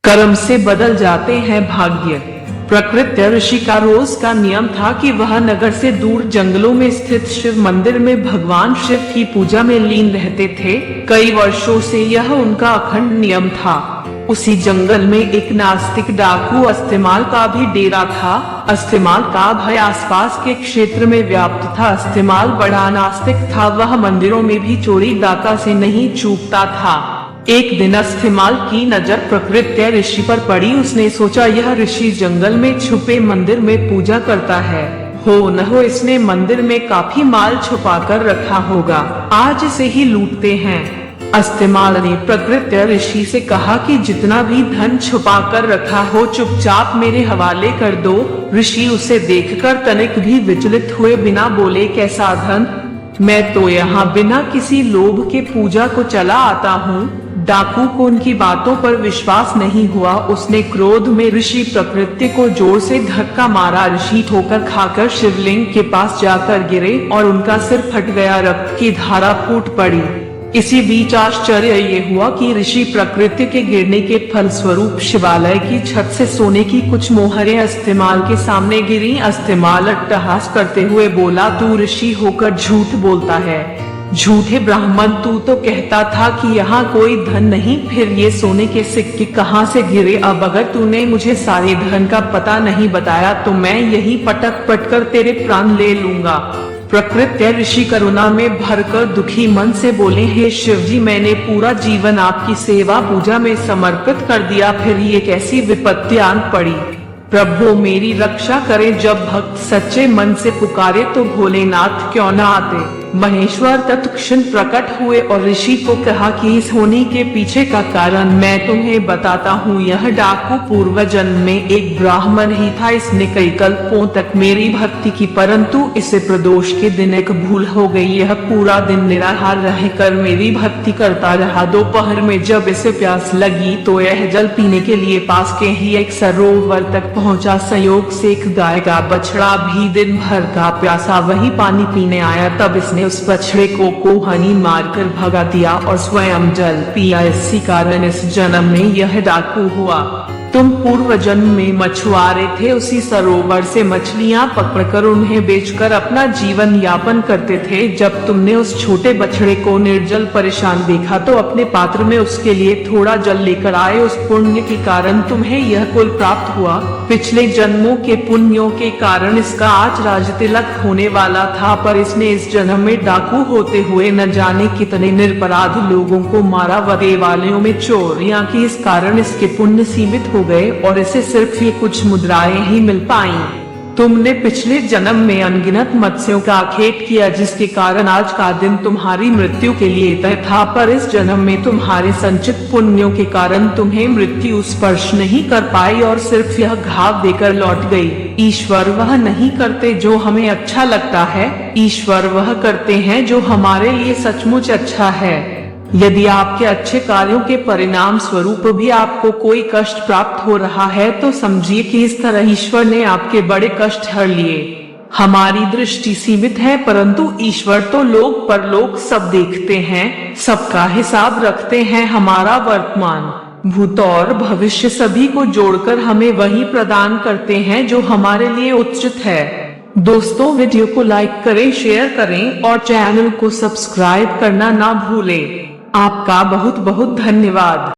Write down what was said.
कर्म से बदल जाते हैं भाग्य। प्रकृत्य ऋषि का रोज का नियम था कि वह नगर से दूर जंगलों में स्थित शिव मंदिर में भगवान शिव की पूजा में लीन रहते थे। कई वर्षों से यह उनका अखंड नियम था। उसी जंगल में एक नास्तिक डाकू अस्तेमाल का भी डेरा था। अस्तेमाल का भय आसपास के क्षेत्र में व्याप्त था। अस्तेमाल बड़ा नास्तिक था, वह मंदिरों में भी चोरी डाका से नहीं चूकता था। एक दिन अस्तेमाल की नजर प्रकृत्य ऋषि पर पड़ी। उसने सोचा यह ऋषि जंगल में छुपे मंदिर में पूजा करता है। हो न हो इसने मंदिर में काफी माल छुपा कर रखा होगा, आज इसे ही लूटते हैं। अस्तेमाल ने प्रकृत्य ऋषि से कहा कि जितना भी धन छुपा कर रखा हो चुपचाप मेरे हवाले कर दो। ऋषि उसे देखकर तनिक भी विचलित हुए बिना बोले, कैसा धन? मैं तो यहाँ बिना किसी लोभ के पूजा को चला आता हूँ। डाकू को उनकी बातों पर विश्वास नहीं हुआ। उसने क्रोध में ऋषि प्रकृति को जोर से धक्का मारा। ऋषि ठोकर खाकर शिवलिंग के पास जाकर गिरे और उनका सिर फट गया, रक्त की धारा फूट पड़ी। इसी बीच आश्चर्य ये हुआ कि ऋषि प्रकृति के गिरने के फलस्वरूप शिवालय की छत से सोने की कुछ मोहरें अस्तेमाल के सामने गिरी। अस्तेमाल अट्टहास करते हुए बोला, तू ऋषि होकर झूठ बोलता है। झूठे ब्राह्मण, तू तो कहता था कि यहाँ कोई धन नहीं, फिर ये सोने के सिक्के कहाँ से गिरे? अब अगर तूने मुझे सारे धन का पता नहीं बताया तो मैं यही पटक पटकर तेरे प्राण ले लूंगा। प्रकृत्य ऋषि करुणा में भरकर दुखी मन से बोले, हे शिवजी, मैंने पूरा जीवन आपकी सेवा पूजा में समर्पित कर दिया, फिर ये कैसी विपत्ति आन पड़ी? प्रभु मेरी रक्षा करे। जब भक्त सच्चे मन से पुकारे तो भोलेनाथ क्यों न आते। महेश्वर तत्क्षण प्रकट हुए और ऋषि को कहा कि इस होने के पीछे का कारण मैं तुम्हें बताता हूँ। यह डाकू पूर्व जन्म में एक ब्राह्मण ही था। इसने कई कल्पों तक मेरी भक्ति की, परंतु इसे प्रदोष के दिन एक भूल हो गई। यह पूरा दिन निराहार रहकर मेरी भक्ति करता रहा। दोपहर में जब इसे प्यास लगी तो यह जल पीने के लिए पास के ही एक सरोवर तक पहुंचा। संयोग से एक गाय का बछड़ा भी दिन भर का प्यासा वही पानी पीने आया। तब इसने उस बछड़े को कोहनी मारकर भगा दिया और स्वयं जल पिया। इसी कारण इस जन्म में यह डाकू हुआ। तुम पूर्व जन्म में मछुआरे थे। उसी सरोवर से मछलियां पकड़कर उन्हें बेचकर अपना जीवन यापन करते थे। जब तुमने उस छोटे बछड़े को निर्जल परेशान देखा तो अपने पात्र में उसके लिए थोड़ा जल लेकर आए। उस पुण्य के कारण तुम्हें यह कुल प्राप्त हुआ। पिछले जन्मों के पुण्यों के कारण इसका आज राजतिलक होने वाला था, पर इसने इस जन्म में डाकू होते हुए न जाने कितने निरपराध लोगों को मारा व देवालयों में चोरियां की। इस कारण इसके पुण्य सीमित हो गए और इसे सिर्फ ये कुछ मुद्राएं ही मिल पाईं। तुमने पिछले जन्म में अनगिनत मत्स्यों का खेत किया, जिसके कारण आज का दिन तुम्हारी मृत्यु के लिए तय था, पर इस जन्म में तुम्हारे संचित पुण्यों के कारण तुम्हें मृत्यु स्पर्श नहीं कर पाई और सिर्फ यह घाव देकर लौट गई। ईश्वर वह नहीं करते जो हमें अच्छा लगता है, ईश्वर वह करते हैं जो हमारे लिए सचमुच अच्छा है। यदि आपके अच्छे कार्यों के परिणाम स्वरूप भी आपको कोई कष्ट प्राप्त हो रहा है तो समझिए कि इस तरह ईश्वर ने आपके बड़े कष्ट हर लिए। हमारी दृष्टि सीमित है, परंतु ईश्वर तो लोक परलोक सब देखते हैं, सबका हिसाब रखते हैं। हमारा वर्तमान, भूत और भविष्य सभी को जोड़कर हमें वही प्रदान करते हैं जो हमारे लिए उचित है। दोस्तों, वीडियो को लाइक करें, शेयर करें और चैनल को सब्सक्राइब करना ना भूलें। आपका बहुत बहुत धन्यवाद।